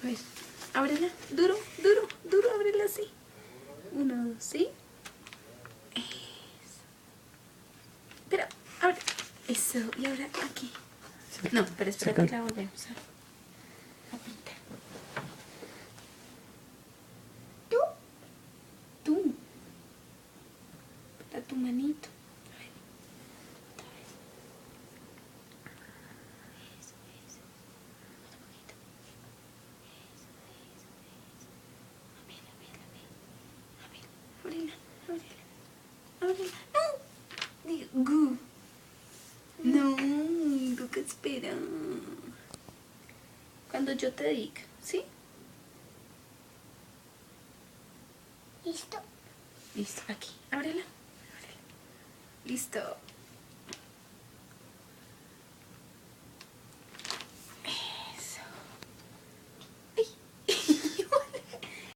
A ver, ábrela. Duro, duro, duro, ábrela así. 1, 2, ¿sí? Eso. Pero, ahora. Eso, y ahora aquí. No, pero espera que la volvemos a pintar. Tú. Para tu manito. A ver, otra vez. Eso, eso. Otro poquito. Eso, eso, eso. A ver, a ver, a ver. A ver, ábrela, ábrela. Ábrela. No. Digo, gu. No, tú que espera. Cuando yo te diga, ¿sí? Listo. Listo, aquí. Ábrela. Ábrela. Listo.